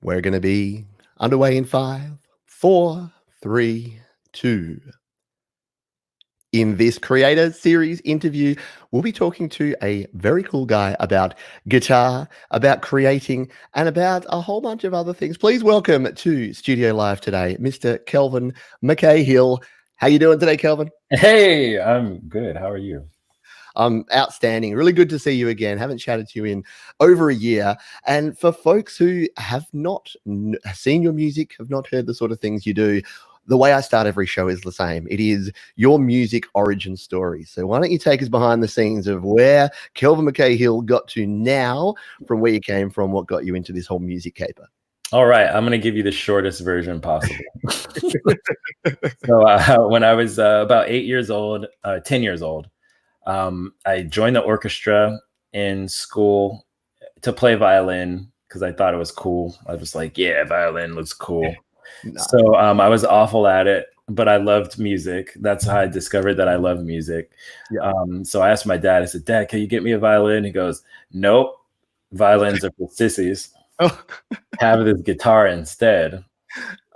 We're going to be underway in 5, 4, 3, 2. In this Creator Series interview, we'll be talking to a very cool guy about guitar, about creating, and about a whole bunch of other things. Please welcome to Studio Live today, Mr. Kelvin McKay-Hill. How you doing today, Kelvin? Hey, I'm good. How are you? Outstanding. Really good to see you again. Haven't chatted to you in over a year. And for folks who have not seen your music, have not heard the sort of things you do, the way I start every show is the same. It is your music origin story. So why don't you take us behind the scenes of where Kelvin McKay-Hill got to now, from where you came from, what got you into this whole music caper? All right, I'm going to give you the shortest version possible. So when I was about 8 years old, 10 years old, I joined the orchestra in school to play violin because I thought it was cool. I was like, yeah, violin looks cool. Nice. So I was awful at it, but I loved music. That's how I discovered that I love music. Yeah. So I asked my dad, I said, Dad, can you get me a violin? He goes, nope, violins are for sissies. Oh. Have this guitar instead.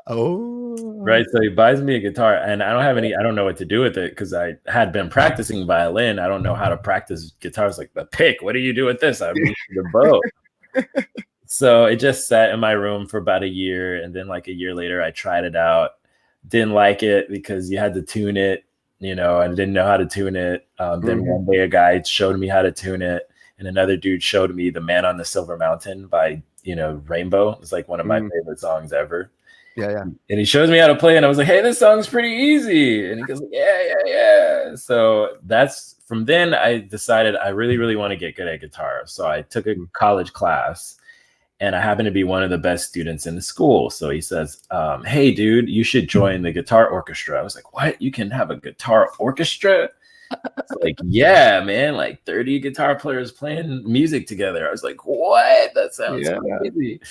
Oh, right. So he buys me a guitar, and I don't know what to do with it because I had been practicing violin. I don't know how to practice guitars like the pick. What do you do with this? I'm using the bow. So it just sat in my room for about a year. And then like a year later, I tried it out. Didn't like it because you had to tune it, and I didn't know how to tune it. Then one day a guy showed me how to tune it. And another dude showed me The Man on the Silver Mountain by, Rainbow. It's like one of my favorite songs ever. Yeah. And he shows me how to play. And I was like, hey, this song's pretty easy. And he goes, yeah. So from then I decided I really, really want to get good at guitar. So I took a college class. And I happen to be one of the best students in the school. So he says, hey, dude, you should join the guitar orchestra. I was like, what? You can have a guitar orchestra? It's like, yeah, man, like 30 guitar players playing music together. I was like, what? That sounds crazy.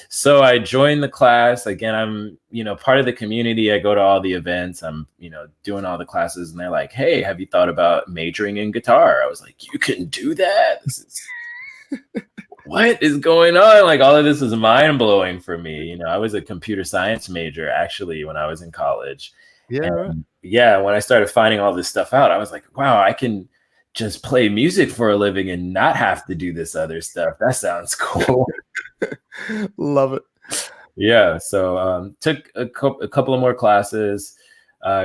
So I joined the class. Again, I'm, part of the community. I go to all the events. I'm, doing all the classes. And they're like, hey, have you thought about majoring in guitar? I was like, you can do that? This is... what is going on? Like, all of this is mind blowing for me. I was a computer science major actually when I was in college. Yeah. When I started finding all this stuff out, I was like, wow, I can just play music for a living and not have to do this other stuff. That sounds cool. Love it. Yeah. So took a couple of more classes,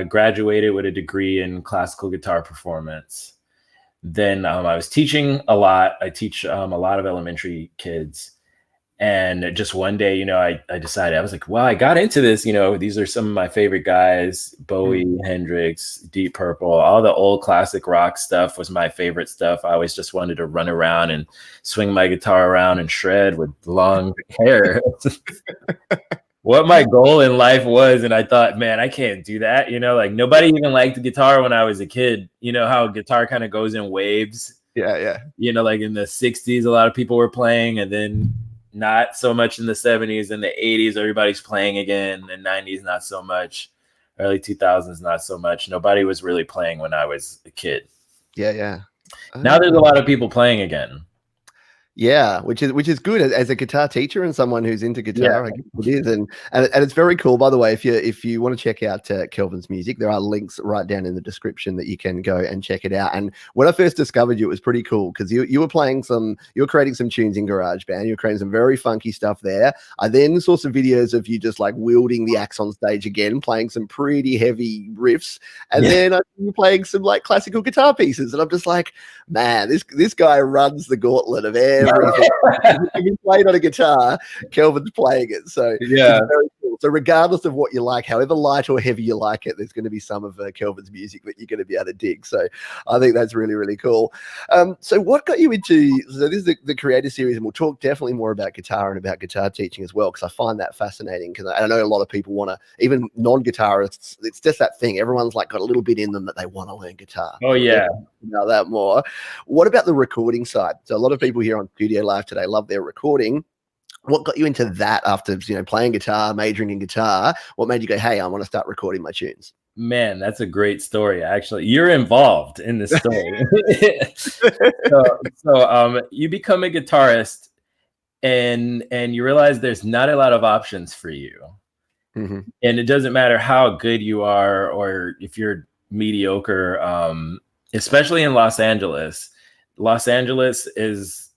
graduated with a degree in classical guitar performance. Then I was teaching a lot. I teach a lot of elementary kids. And just one day, I decided, I was like, well, I got into this, these are some of my favorite guys, Bowie, Hendrix, Deep Purple, all the old classic rock stuff was my favorite stuff. I always just wanted to run around and swing my guitar around and shred with long hair. What my goal in life was. And I thought, man, I can't do that. Like nobody even liked the guitar when I was a kid. You know how guitar kind of goes in waves. Yeah. Like in the 60s, a lot of people were playing, and then not so much in the 70s and the 80s. Everybody's playing again. The 90s, not so much. Early 2000s, not so much. Nobody was really playing when I was a kid. Yeah. Now there's a lot of people playing again. Yeah, which is good as a guitar teacher and someone who's into guitar. Yeah. It is, and it's very cool. By the way, if you want to check out Kelvin's music, there are links right down in the description that you can go and check it out. And when I first discovered you, it was pretty cool because you were creating some tunes in GarageBand. You were creating some very funky stuff there. I then saw some videos of you just like wielding the axe on stage again, playing some pretty heavy riffs, and then I see you playing some like classical guitar pieces, and I'm just like, man, this guy runs the gauntlet of everything. If you played on a guitar, Kelvin's playing it. So yeah, it's very cool. So regardless of what you like, however light or heavy you like it, there's going to be some of Kelvin's music that you're going to be able to dig. So I think that's really, really cool. So what got you into? So this is the Creator Series, and we'll talk definitely more about guitar and about guitar teaching as well, because I find that fascinating. Because I know a lot of people want to, even non-guitarists, it's just that thing. Everyone's like got a little bit in them that they want to learn guitar. Oh yeah, know that more. What about the recording side? So a lot of people here on Studio Live today love their recording. What got you into that after playing guitar, majoring in guitar? What made you go, hey, I want to start recording my tunes? Man, that's a great story. Actually, you're involved in this story. So you become a guitarist, and you realize there's not a lot of options for you. Mm-hmm. And it doesn't matter how good you are or if you're mediocre, especially in Los Angeles. Los Angeles is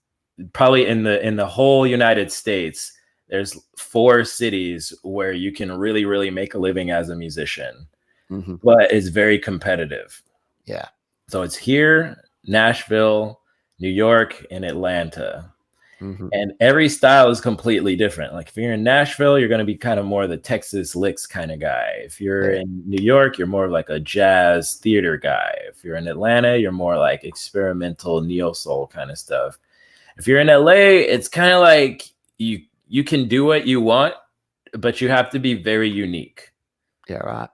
probably in the whole United States, there's 4 cities where you can really, really make a living as a musician, Mm-hmm. but it's very competitive. Yeah. So it's here, Nashville, New York, and Atlanta. Mm-hmm. And every style is completely different. Like if you're in Nashville, you're going to be kind of more the Texas licks kind of guy. If you're in New York, you're more of like a jazz theater guy. If you're in Atlanta, you're more like experimental neo soul kind of stuff. If you're in LA, it's kind of like you can do what you want, but you have to be very unique. Yeah, right.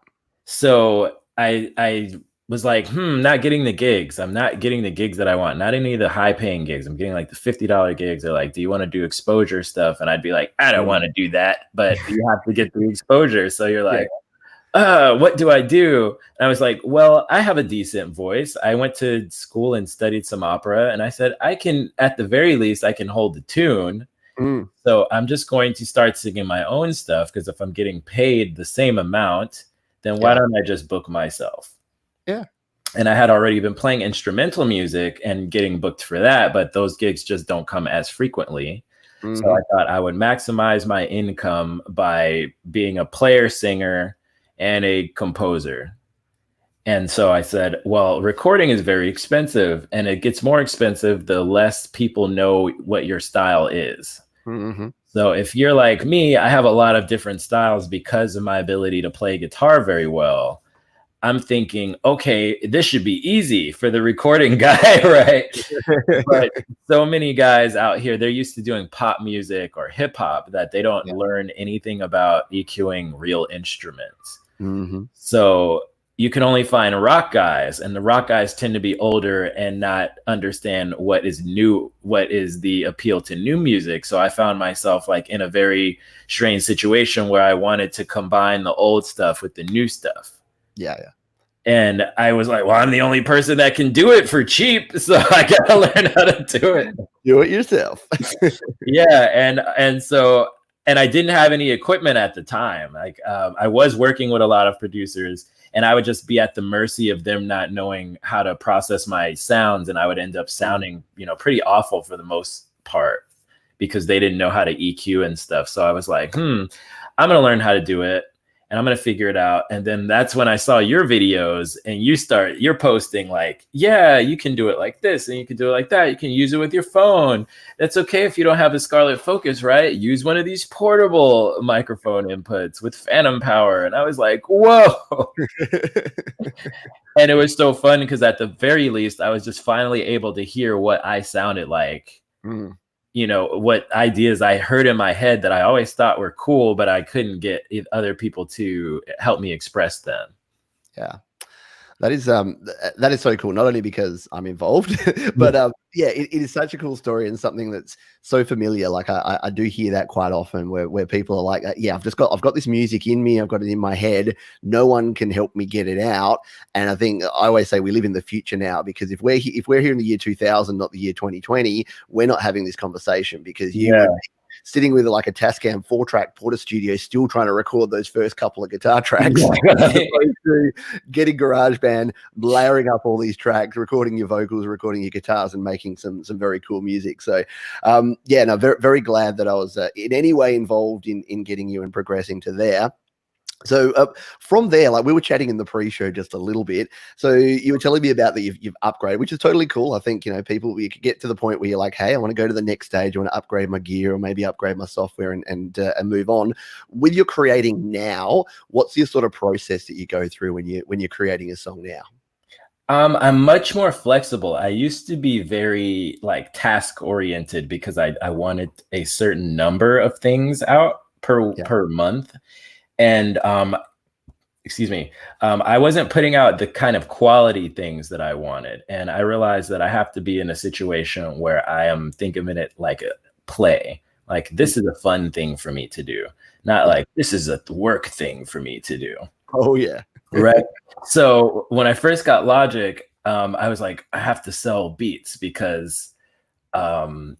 So I was like, not getting the gigs. I'm not getting the gigs that I want. Not any of the high paying gigs. I'm getting like the $50 gigs. They're like, do you want to do exposure stuff? And I'd be like, I don't want to do that, but you have to get the exposure. So you're like, what do I do? And I was like, well, I have a decent voice. I went to school and studied some opera. And I said, I can, at the very least, I can hold the tune. So I'm just going to start singing my own stuff, because if I'm getting paid the same amount, then why don't I just book myself? Yeah. And I had already been playing instrumental music and getting booked for that, but those gigs just don't come as frequently. So I thought I would maximize my income by being a player, singer, and a composer. And so I said, well, recording is very expensive, and it gets more expensive the less people know what your style is. So if you're like me, I have a lot of different styles because of my ability to play guitar very well. I'm thinking, okay, this should be easy for the recording guy, right? But so many guys out here, they're used to doing pop music or hip hop that they don't learn anything about EQing real instruments. So you can only find rock guys, and the rock guys tend to be older and not understand what is new, what is the appeal to new music. So I found myself like in a very strange situation where I wanted to combine the old stuff with the new stuff. Yeah. And I was like, well, I'm the only person that can do it for cheap, so I gotta learn how to do it. Do it yourself. Yeah, and I didn't have any equipment at the time. Like I was working with a lot of producers, and I would just be at the mercy of them not knowing how to process my sounds, and I would end up sounding, pretty awful for the most part because they didn't know how to EQ and stuff. So I was like, I'm gonna learn how to do it, and I'm going to figure it out. And then that's when I saw your videos, and you're posting like, yeah, you can do it like this, and you can do it like that. You can use it with your phone. That's okay if you don't have a Scarlett Focus, right? Use one of these portable microphone inputs with phantom power. And I was like, whoa. And it was so fun because at the very least, I was just finally able to hear what I sounded like. What ideas I heard in my head that I always thought were cool, but I couldn't get other people to help me express them. Yeah. That is so cool. Not only because I'm involved, but it is such a cool story and something that's so familiar. Like I do hear that quite often, where people are like, I've got this music in me, I've got it in my head. No one can help me get it out. And I think I always say we live in the future now, because if we're here in the year 2000, not the year 2020, we're not having this conversation, because you would be sitting with like a Tascam 4-track Porter Studio, still trying to record those first couple of guitar tracks, as opposed to getting GarageBand, layering up all these tracks, recording your vocals, recording your guitars, and making some very cool music. So, very, very glad that I was in any way involved in getting you and progressing to there. So from there, like we were chatting in the pre-show just a little bit. So you were telling me about that you've upgraded, which is totally cool. I think, people, you could get to the point where you're like, hey, I want to go to the next stage. I want to upgrade my gear, or maybe upgrade my software and move on. With your creating now, what's your sort of process that you go through when you're creating a song now? I'm much more flexible. I used to be very like task oriented because I wanted a certain number of things out per month. And I wasn't putting out the kind of quality things that I wanted. And I realized that I have to be in a situation where I am thinking of it like a play. Like, this is a fun thing for me to do, not like this is a work thing for me to do. Oh, yeah. Right. So when I first got Logic, I was like, I have to sell beats because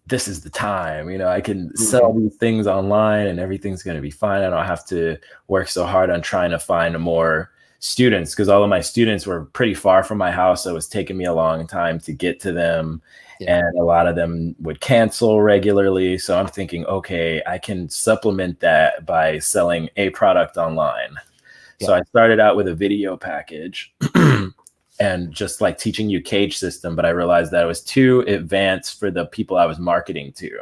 this is the time, I can sell these things online and everything's going to be fine. I don't have to work so hard on trying to find more students, because all of my students were pretty far from my house. So it was taking me a long time to get to them. Yeah. And a lot of them would cancel regularly. So I'm thinking, okay, I can supplement that by selling a product online. Yeah. So I started out with a video package and just like teaching you cage system, but I realized that it was too advanced for the people I was marketing to.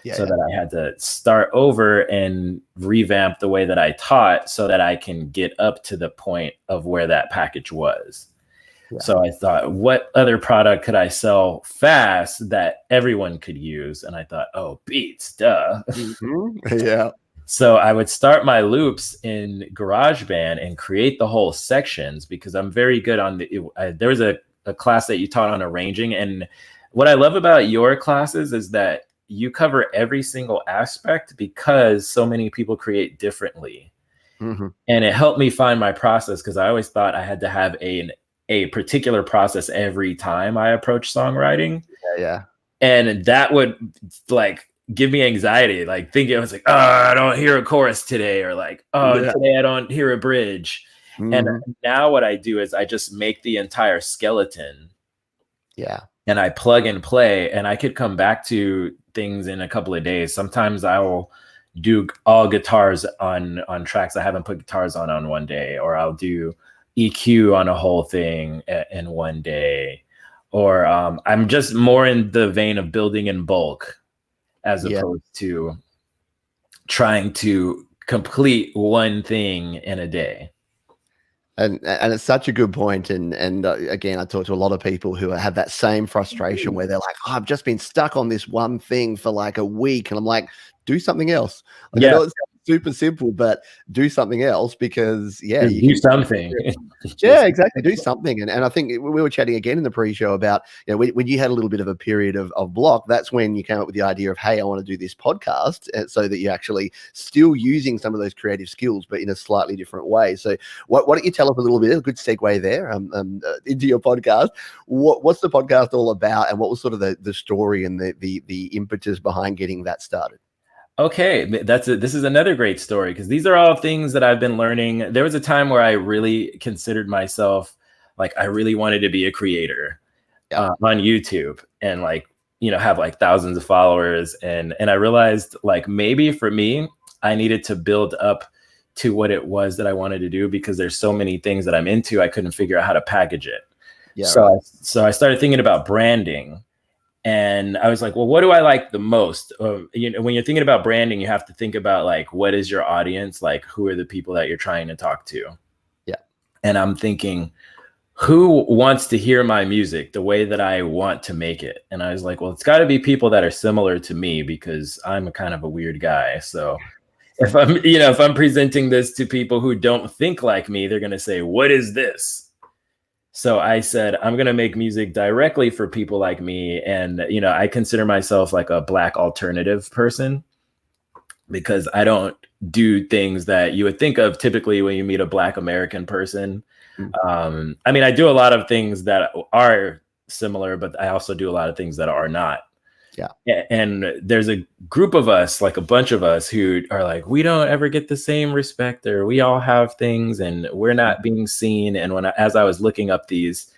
Yeah, so that I had to start over and revamp the way that I taught so that I can get up to the point of where that package was. Yeah. So I thought, what other product could I sell fast that everyone could use? And I thought, oh, beats, duh. Yeah. So I would start my loops in GarageBand and create the whole sections, because I'm very good on there was a class that you taught on arranging. And what I love about your classes is that you cover every single aspect, because so many people create differently. And it helped me find my process, because I always thought I had to have a particular process every time I approach songwriting. Yeah. And that would like give me anxiety, like thinking I was like, oh, I don't hear a chorus today, or like, oh, today I don't hear a bridge. And now what I do is I just make the entire skeleton. Yeah. And I plug and play, and I could come back to things in a couple of days. Sometimes I will do all guitars on tracks I haven't put guitars on one day, or I'll do EQ on a whole thing in one day, or I'm just more in the vein of building in bulk as opposed to trying to complete one thing in a day. And it's such a good point. And again, I talk to a lot of people who have that same frustration where they're like, oh, I've just been stuck on this one thing for like a week. And I'm like, do something else. Like, I know it's super simple, but do something else, because you do something. Yeah, exactly. Do something. And I think we were chatting again in the pre-show about, when you had a little bit of a period of block, that's when you came up with the idea of, hey, I want to do this podcast, so that you're actually still using some of those creative skills, but in a slightly different way. So why don't you tell us a little bit, a good segue there into your podcast. What's the podcast all about, and what was sort of the story and the impetus behind getting that started? Okay, this is another great story, because these are all things that I've been learning. There was a time where I really considered myself like I really wanted to be a creator on YouTube, and like, have like thousands of followers. And I realized like maybe for me, I needed to build up to what it was that I wanted to do, because there's so many things that I'm into. I couldn't figure out how to package it. Yeah, so I started thinking about branding. And I was like, well, what do I like the most? When you're thinking about branding, you have to think about like, what is your audience? Like, who are the people that you're trying to talk to? Yeah. And I'm thinking, who wants to hear my music the way that I want to make it? And I was like, well, it's got to be people that are similar to me, because I'm a kind of a weird guy. So if I'm presenting this to people who don't think like me, they're going to say, what is this? So I said, I'm going to make music directly for people like me. And, I consider myself like a Black alternative person, because I don't do things that you would think of typically when you meet a Black American person. I do a lot of things that are similar, but I also do a lot of things that are not. Yeah. And there's a group of us, like a bunch of us, who are like, we don't ever get the same respect, or we all have things and we're not being seen. And as I was looking up these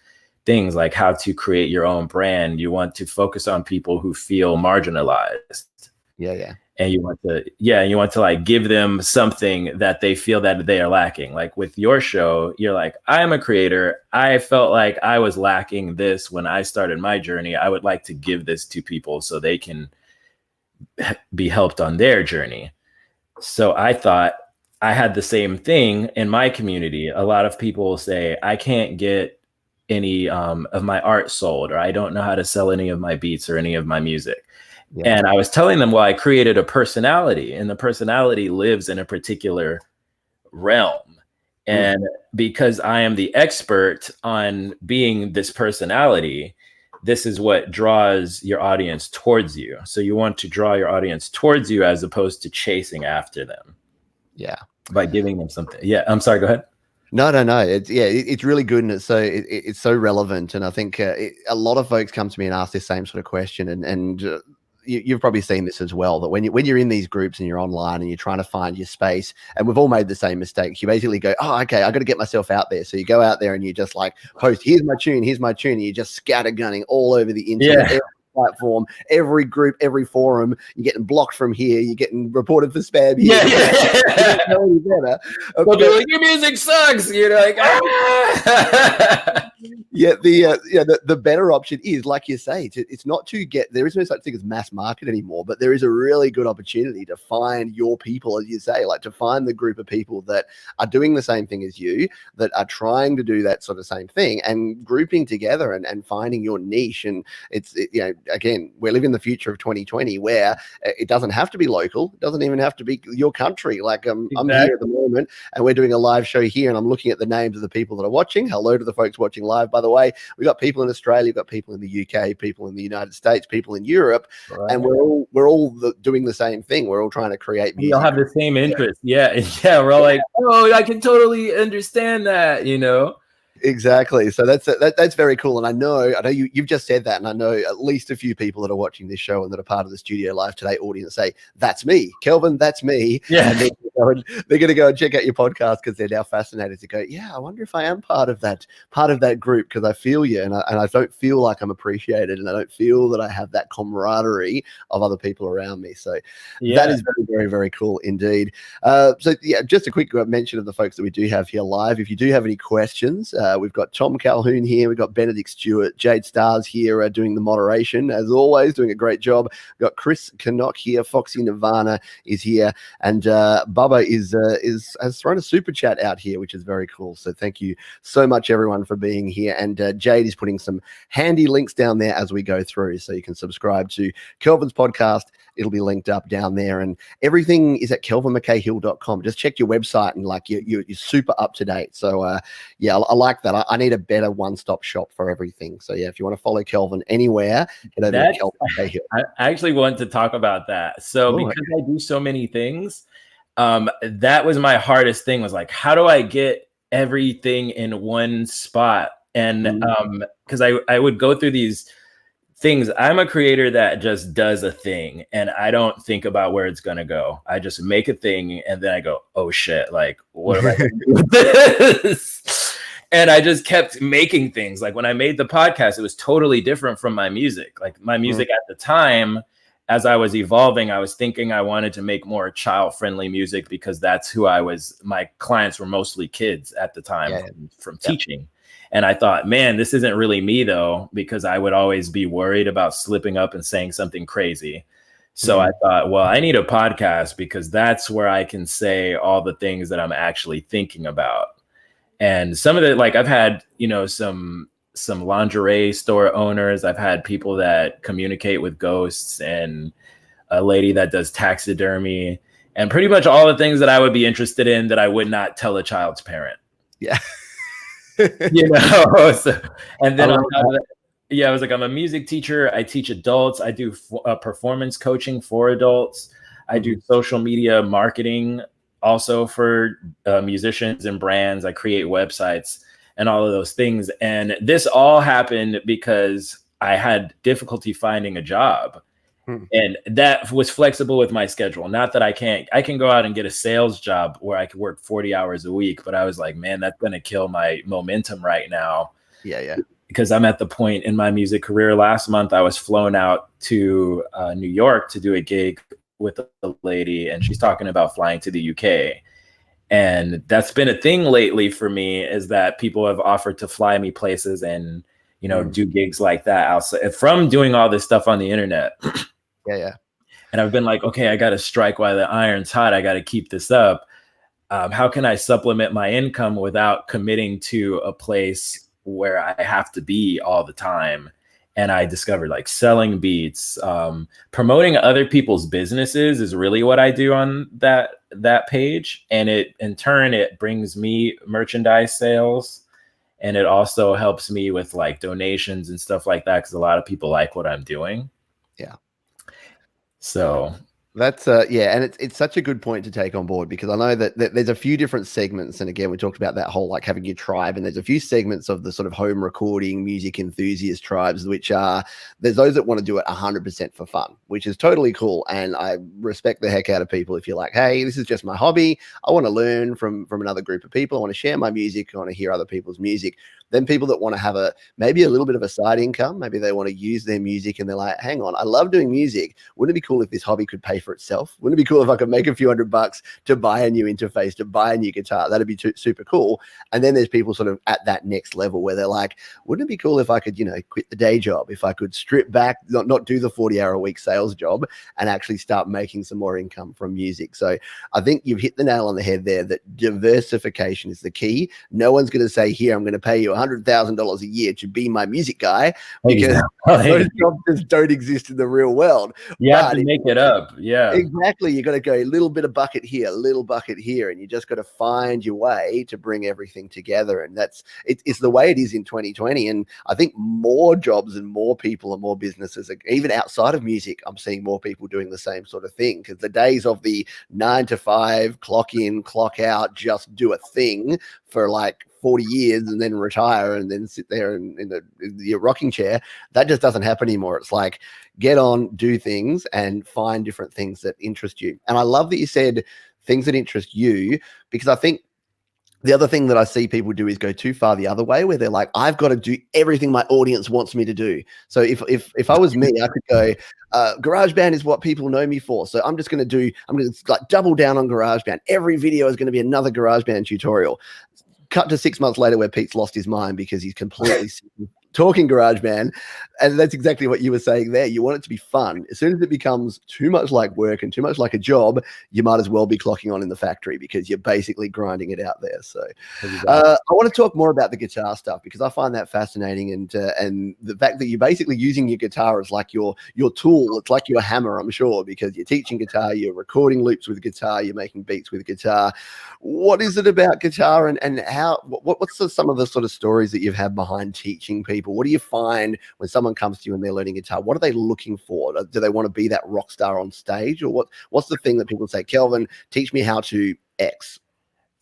things, like how to create your own brand, you want to focus on people who feel marginalized. Yeah. And you want to like give them something that they feel that they are lacking. Like with your show, you're like, I'm a creator. I felt like I was lacking this when I started my journey. I would like to give this to people so they can be helped on their journey. So I thought I had the same thing in my community. A lot of people say, I can't get any of my art sold, or I don't know how to sell any of my beats or any of my music. Yeah. And I was telling them, well, I created a personality, and the personality lives in a particular realm. And because I am the expert on being this personality, this is what draws your audience towards you. So you want to draw your audience towards you as opposed to chasing after them. Yeah. By giving them something. Yeah. I'm sorry. Go ahead. No. It's really good, and it's so relevant. And I think a lot of folks come to me and ask this same sort of question, and you've probably seen this as well. That when you're in these groups and you're online and you're trying to find your space, and we've all made the same mistakes. You basically go, oh, okay, I got to get myself out there. So you go out there and you just like post, here's my tune, and you're just scattergunning all over the internet. Yeah. Platform, every group, every forum, you're getting blocked from here, you're getting reported for spam here. Yeah. They'll be like, your music sucks. You're like, ah. Yeah, the better option is, like you say, it's not to get, there is no such thing as mass market anymore, but there is a really good opportunity to find your people, as you say, like to find the group of people that are doing the same thing as you, that are trying to do that sort of same thing, and grouping together and finding your niche. And again, we're living the future of 2020 where it doesn't have to be local, it doesn't even have to be your country. Like I'm here at the moment and we're doing a live show here, and I'm looking at the names of the people that are watching. Hello to the folks watching live, by the way. We've got people in Australia, we've got people in the UK, people in the United States, people in Europe, right. And we're all doing the same thing. We're all trying to create music. We all have the same interest. Yeah. We're all like, oh, I can totally understand that, Exactly. So that's very cool. And I know you've just said that, and I know at least a few people that are watching this show and that are part of the Studio Live Today audience say, that's me, Kelvin, that's me. Yeah. And they're going to go and check out your podcast because they're now fascinated to go, yeah, I wonder if I am part of that group, because I feel you, and I don't feel like I'm appreciated, and I don't feel that I have that camaraderie of other people around me. So that is very, very, very cool indeed. So yeah, just a quick mention of the folks that we do have here live. If you do have any questions, we've got Tom Calhoun here. We've got Benedict Stewart, Jade Stars here doing the moderation, as always, doing a great job. We've got Chris Knock here. Foxy Nirvana is here, and Bubba has thrown a super chat out here, which is very cool. So thank you so much, everyone, for being here. And Jade is putting some handy links down there as we go through, so you can subscribe to Kelvin's podcast. It'll be linked up down there, and everything is at kelvinmckayhill.com. Just check your website, and like you're super up to date. So I like that. I need a better one-stop shop for everything. So yeah, if you want to follow Kelvin anywhere, head over to Kelvin McKay-Hill. I actually want to talk about that. So because I do so many things, that was my hardest thing, was like, how do I get everything in one spot? And because I would go through these things. I'm a creator that just does a thing, and I don't think about where it's gonna go. I just make a thing, and then I go, oh shit, like what am I gonna do with this? And I just kept making things. Like when I made the podcast, it was totally different from my music. Like my music at the time, as I was evolving, I was thinking I wanted to make more child-friendly music because that's who I was. My clients were mostly kids at the time from teaching. And I thought, man, this isn't really me, though, because I would always be worried about slipping up and saying something crazy. So I thought, well, I need a podcast because that's where I can say all the things that I'm actually thinking about. And some of the, like, I've had, some lingerie store owners. I've had people that communicate with ghosts, and a lady that does taxidermy, and pretty much all the things that I would be interested in that I would not tell a child's parent. Yeah. So, and then on top of that, I was like, I'm a music teacher. I teach adults. I do performance coaching for adults. I do social media marketing also for musicians and brands. I create websites and all of those things. And this all happened because I had difficulty finding a job. And that was flexible with my schedule. Not that I can go out and get a sales job where I could work 40 hours a week, but I was like, man, that's going to kill my momentum right now. Yeah. Because I'm at the point in my music career. Last month, I was flown out to New York to do a gig with a lady, and she's talking about flying to the UK. And that's been a thing lately for me, is that people have offered to fly me places and, do gigs like that outside from doing all this stuff on the internet. Yeah. And I've been like, okay, I got to strike while the iron's hot. I got to keep this up. How can I supplement my income without committing to a place where I have to be all the time? And I discovered like selling beats, promoting other people's businesses is really what I do on that page. And in turn, it brings me merchandise sales. And it also helps me with like donations and stuff like that, because a lot of people like what I'm doing. Yeah. So That's yeah, and it's such a good point to take on board, because I know that there's a few different segments, and again, we talked about that whole like having your tribe, and there's a few segments of the sort of home recording music enthusiast tribes, which are, there's those that want to do it 100% for fun, which is totally cool, and I respect the heck out of people if you're like, hey, this is just my hobby, I want to learn from another group of people, I want to share my music, I want to hear other people's music. Then people that want to have maybe a little bit of a side income, maybe they want to use their music and they're like, hang on, I love doing music, wouldn't it be cool if this hobby could pay for itself? Wouldn't it be cool if I could make a few $100 to buy a new interface, to buy a new guitar? That'd be super cool. And then there's people sort of at that next level where they're like, wouldn't it be cool if I could, quit the day job, if I could strip back, not do the 40-hour-a-week sales job, and actually start making some more income from music. So I think you've hit the nail on the head there, that diversification is the key. No one's going to say, here, I'm going to pay you $100,000 a year to be my music guy, because those jobs just don't exist in the real world. You have to make it up. Yeah, exactly. You got to go a little bit of bucket here, a little bucket here, and you just got to find your way to bring everything together. And it's the way it is in 2020. And I think more jobs and more people and more businesses, even outside of music, I'm seeing more people doing the same sort of thing, because the days of the 9 to 5 clock in, clock out, just do a thing for like 40 years and then retire and then sit there in your rocking chair, that just doesn't happen anymore. It's like, get on, do things, and find different things that interest you. And I love that you said things that interest you, because I think the other thing that I see people do is go too far the other way, where they're like, I've got to do everything my audience wants me to do. So if I was me, I could go, GarageBand is what people know me for. So I'm going to like double down on GarageBand. Every video is going to be another GarageBand tutorial. Cut to 6 months later where Pete's lost his mind because he's completely talking GarageBand. And that's exactly what you were saying there. You want it to be fun. As soon as it becomes too much like work and too much like a job, you might as well be clocking on in the factory, because you're basically grinding it out there. So I want to talk more about the guitar stuff, because I find that fascinating. And the fact that you're basically using your guitar as like your tool. It's like your hammer, I'm sure, because you're teaching guitar, you're recording loops with guitar, you're making beats with guitar. What is it about guitar, and how, what's some of the sort of stories that you've had behind teaching people? What do you find when someone comes to you and they're learning guitar? What are they looking for? Do they want to be that rock star on stage, or what's the thing that people say, Kelvin, teach me how to X?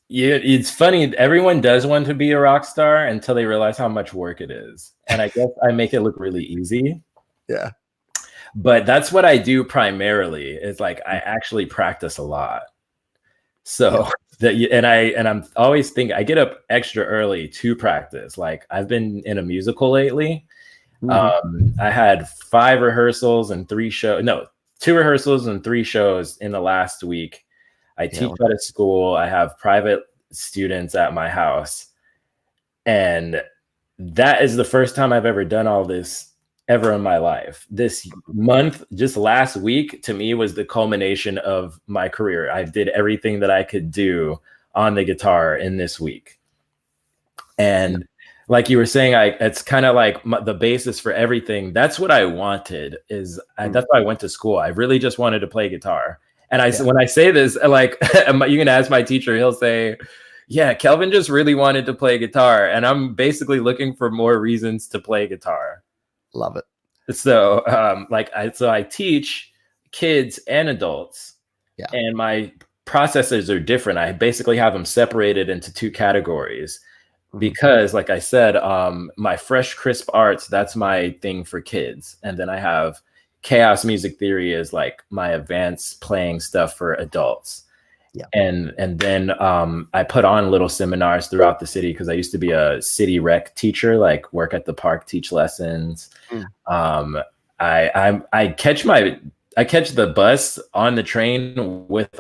Yeah, it's funny. Everyone does want to be a rock star until they realize how much work it is. And I guess I make it look really easy. Yeah. But that's what I do primarily, is like I actually practice a lot. So I'm always thinking, I get up extra early to practice. Like, I've been in a musical lately. I had 2 rehearsals and 3 shows in the last week. I teach at a school. I have private students at my house. And that is the first time I've ever done all this ever in my life. This month, just last week, to me was the culmination of my career. I did everything that I could do on the guitar in this week. And like you were saying, it's kind of like the basis for everything. That's what I wanted. That's why I went to school. I really just wanted to play guitar. And when I say this, like, you can ask my teacher, he'll say, yeah, Kelvin just really wanted to play guitar. And I'm basically looking for more reasons to play guitar. Love it. So I teach kids and adults, and my processes are different. I basically have them separated into 2 categories, because like I said, my fresh, crisp arts, that's my thing for kids. And then I have chaos music theory is like my advanced playing stuff for adults. Yeah. And then I put on little seminars throughout the city, because I used to be a city rec teacher, like work at the park, teach lessons. I catch the bus on the train with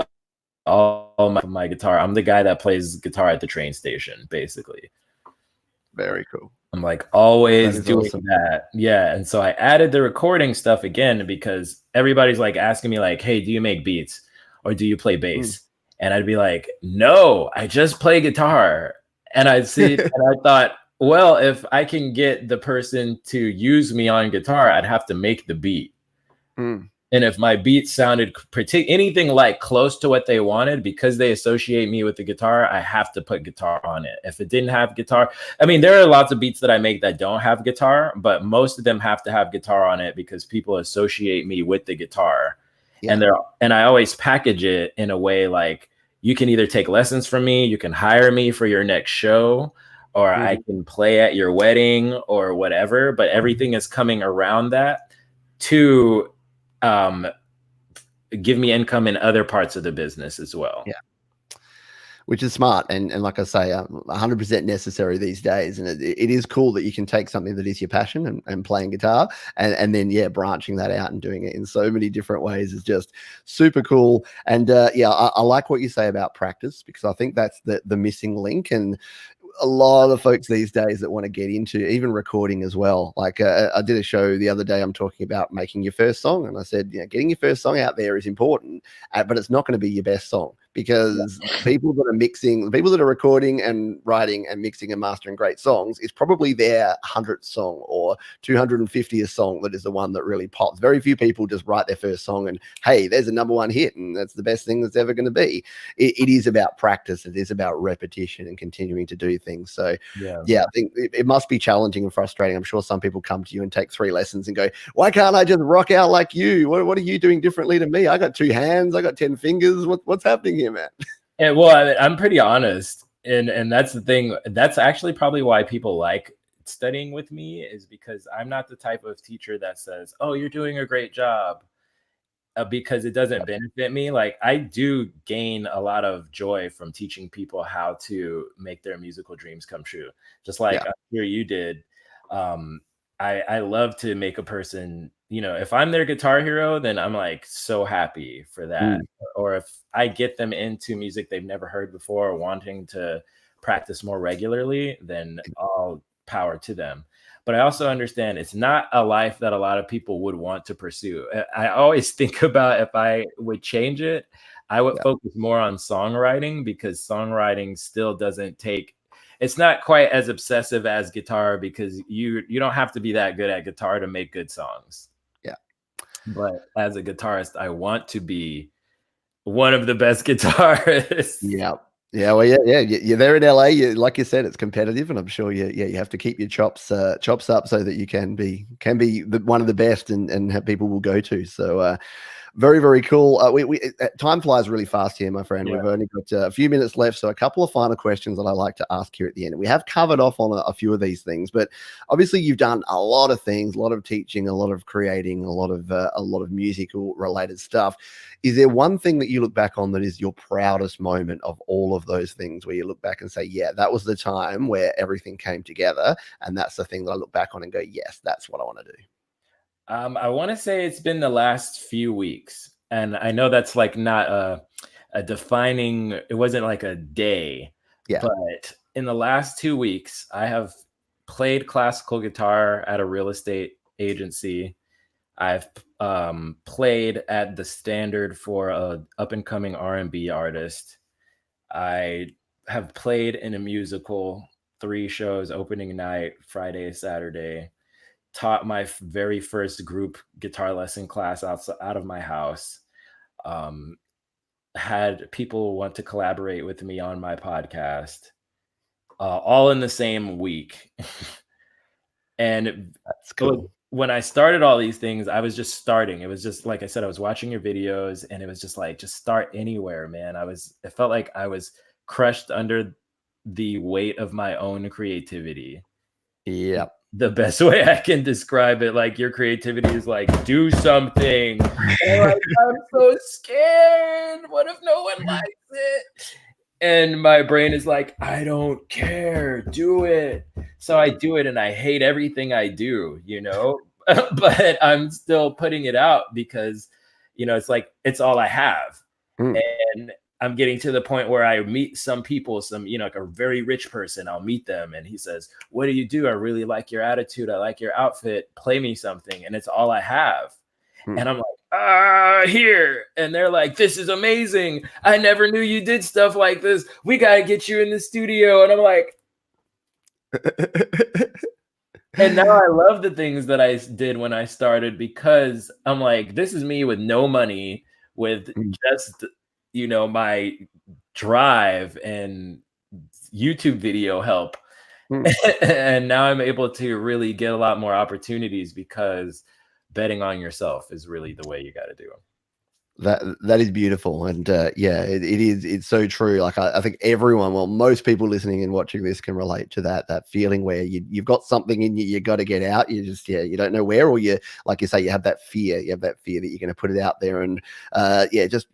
all my guitar. I'm the guy that plays guitar at the train station, basically. Very cool. I'm like always doing that. Yeah. And so I added the recording stuff again, because everybody's like asking me like, hey, do you make beats or do you play bass? And I'd be like, no, I just play guitar. And I'd see, and I thought, well, if I can get the person to use me on guitar, I'd have to make the beat. And if my beat sounded anything like close to what they wanted, because they associate me with the guitar, I have to put guitar on it. If it didn't have guitar, I mean, there are lots of beats that I make that don't have guitar, but most of them have to have guitar on it because people associate me with the guitar. And I always package it in a way like, you can either take lessons from me, you can hire me for your next show, or I can play at your wedding or whatever, but everything is coming around that to give me income in other parts of the business as well. Yeah. Which is smart. And like I say, 100% necessary these days. And it is cool that you can take something that is your passion and playing guitar and then, branching that out and doing it in so many different ways is just super cool. And I like what you say about practice, because I think that's the missing link. And a lot of folks these days that want to get into even recording as well. Like I did a show the other day, I'm talking about making your first song. And I said, getting your first song out there is important, but it's not going to be your best song, because people that are recording and writing and mixing and mastering great songs is probably their 100th song or 250th song that is the one that really pops. Very few people just write their first song and, hey, there's a #1 hit and that's the best thing that's ever going to be. It is about practice. It is about repetition and continuing to do things. So I think it must be challenging and frustrating. I'm sure some people come to you and take 3 lessons and go, why can't I just rock out like you? What are you doing differently to me? I got 2 hands. I got 10 fingers. What's happening here, man? Yeah, well, I'm pretty honest. And that's the thing. That's actually probably why people like studying with me, is because I'm not the type of teacher that says, oh, you're doing a great job, because it doesn't benefit me. Like, I do gain a lot of joy from teaching people how to make their musical dreams come true. Just like I'm sure you did. I love to make a person, if I'm their guitar hero, then I'm like so happy for that. Or if I get them into music they've never heard before, wanting to practice more regularly, then all power to them. But I also understand it's not a life that a lot of people would want to pursue. I always think about, if I would change it, I would focus more on songwriting, because songwriting still doesn't take, it's not quite as obsessive as guitar, because you don't have to be that good at guitar to make good songs. Yeah. But as a guitarist, I want to be one of the best guitarists. Yeah. Yeah, well, you're there in LA. Like you said, it's competitive, and I'm sure you have to keep your chops up so that you can be one of the best, and have people will go to. So very, very cool. Time flies really fast here, my friend. We've only got a few minutes left, so a couple of final questions that I like to ask here at the end. We have covered off on a few of these things, but obviously you've done a lot of things, a lot of teaching, a lot of creating, a lot of musical related stuff. Is there one thing that you look back on that is your proudest moment of all of those things, where you look back and say, yeah, that was the time where everything came together, and that's the thing that I look back on and go, yes, that's what I want to do? I want to say it's been the last few weeks, and I know that's like not a defining, it wasn't like a day, but in the last 2 weeks, I have played classical guitar at a real estate agency. I've played at the Standard for a up and coming R&B artist. I have played in a musical, 3 shows, opening night, Friday, Saturday. Taught my very first group guitar lesson class out of my house. Had people want to collaborate with me on my podcast, all in the same week. And that's cool. When I started all these things, I was just starting. It was just, like I said, I was watching your videos, and it was just like, just start anywhere, man. It felt like I was crushed under the weight of my own creativity. Yep. The best way I can describe it, like, your creativity is like, do something. And like, I'm so scared. What if no one likes it? And my brain is like, I don't care. Do it. So I do it, and I hate everything I do, but I'm still putting it out because, it's like, it's all I have. And I'm getting to the point where I meet some people, like a very rich person, I'll meet them, and he says, what do you do? I really like your attitude. I like your outfit. Play me something. And it's all I have. And I'm like, here. And they're like, this is amazing. I never knew you did stuff like this. We got to get you in the studio. And I'm like, and now I love the things that I did when I started, because I'm like, this is me with no money, with just, my drive and YouTube video help. And now I'm able to really get a lot more opportunities, because betting on yourself is really the way you got to do it. That is beautiful, and yeah, it is. It's so true. Like I think everyone, well, most people listening and watching this can relate to that feeling where you've got something in you, you got to get out. You just you don't know where, or you like you say, you have that fear. You have that fear that you're going to put it out there, and yeah, just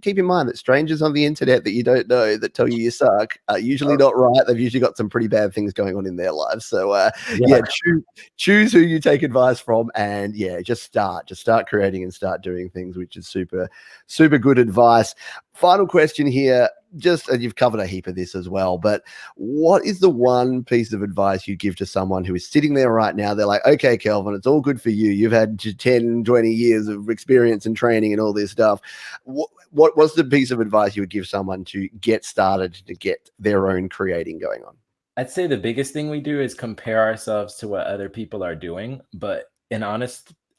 keep in mind that strangers on the internet that you don't know that tell you suck are usually not right. They've usually got some pretty bad things going on in their lives. So yeah, choose who you take advice from, and yeah, just start creating and start doing things, which is super good advice. Final question here, just and you've covered a heap of this as well, but what is the one piece of advice you'd give to someone who is sitting there right now? They're like, okay, Kelvin, it's all good for you. You've had 10, 20 years of experience and training and all this stuff. What's the piece of advice you would give someone to get started, to get their own creating going on? I'd say the biggest thing we do is compare ourselves to what other people are doing, but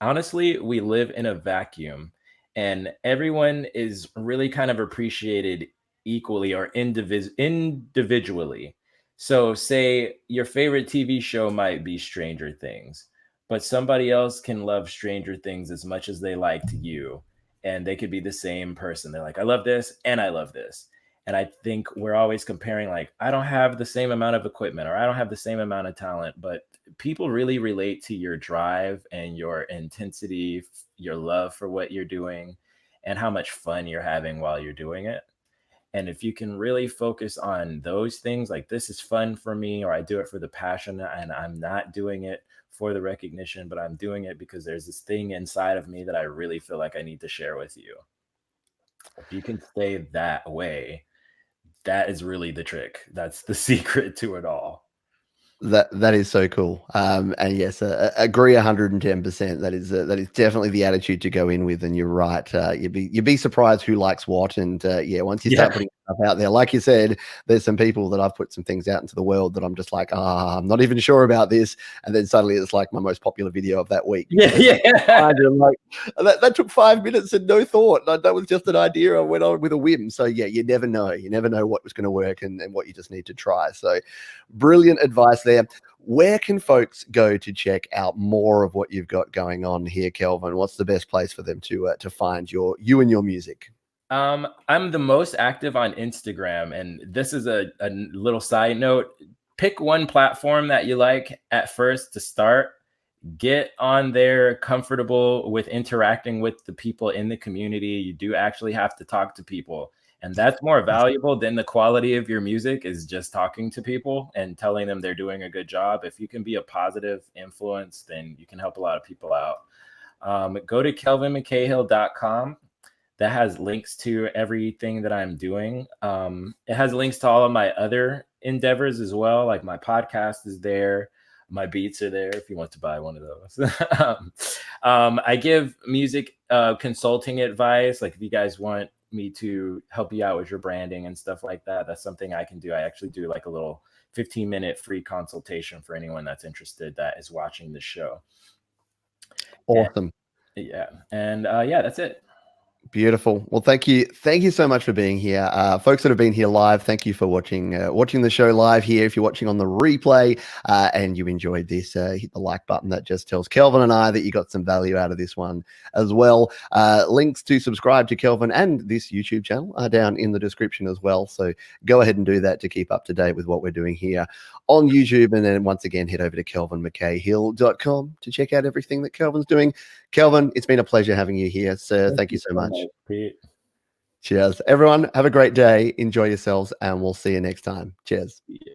honestly, we live in a vacuum, and everyone is really kind of appreciated equally or individually. So say your favorite TV show might be Stranger Things, but somebody else can love Stranger Things as much as they liked you, and they could be the same person. They're like, I love this and I love this. And I think we're always comparing, like, I don't have the same amount of equipment or I don't have the same amount of talent, but people really relate to your drive and your intensity, your love for what you're doing, and how much fun you're having while you're doing it. And if you can really focus on those things, like this is fun for me, or I do it for the passion, and I'm not doing it for the recognition, but I'm doing it because there's this thing inside of me that I really feel like I need to share with you. If you can stay that way, that is really the trick. That's the secret to it all. That is so cool. And yes, agree 110%. That is definitely the attitude to go in with. And you're right. You'd be surprised who likes what. And yeah, once you start putting stuff out there, like you said, there's some people that I've put some things out into the world that I'm just like, I'm not even sure about this. And then suddenly it's like my most popular video of that week. Yeah. Like, that took 5 minutes and no thought. That was just an idea. I went on with a whim. So yeah, you never know. You never know what was going to work and what you just need to try. So brilliant advice there. Where can folks go to check out more of what you've got going on here, Kelvin? What's the best place for them to find you and your music? I'm the most active on Instagram, and this is a little side note. Pick one platform that you like at first to start. Get on there, comfortable with interacting with the people in the community. You do actually have to talk to people. And that's more valuable than the quality of your music, is just talking to people and telling them they're doing a good job. If you can be a positive influence, then you can help a lot of people out. Go to kelvinmckayhill.com. That has links to everything that I'm doing. It has links to all of my other endeavors as well. Like my podcast is there. My beats are there if you want to buy one of those. I give music consulting advice. Like if you guys want me to help you out with your branding and stuff like that, that's something I can do. I actually do like a little 15-minute free consultation for anyone that's interested that is watching the show. Awesome. And yeah, that's it. Beautiful. Well, thank you so much for being here, folks that have been here live. Thank you for watching the show live here. If you're watching on the replay and you enjoyed this, hit the like button. That just tells Kelvin and I that you got some value out of this one as well. Links to subscribe to Kelvin and this YouTube channel are down in the description as well. So go ahead and do that to keep up to date with what we're doing here on YouTube. And then once again, head over to kelvinmckayhill.com to check out everything that Kelvin's doing. Kelvin, it's been a pleasure having you here, sir. Thank you so much. Pete. Cheers. Everyone, have a great day. Enjoy yourselves, and we'll see you next time. Cheers. Yeah.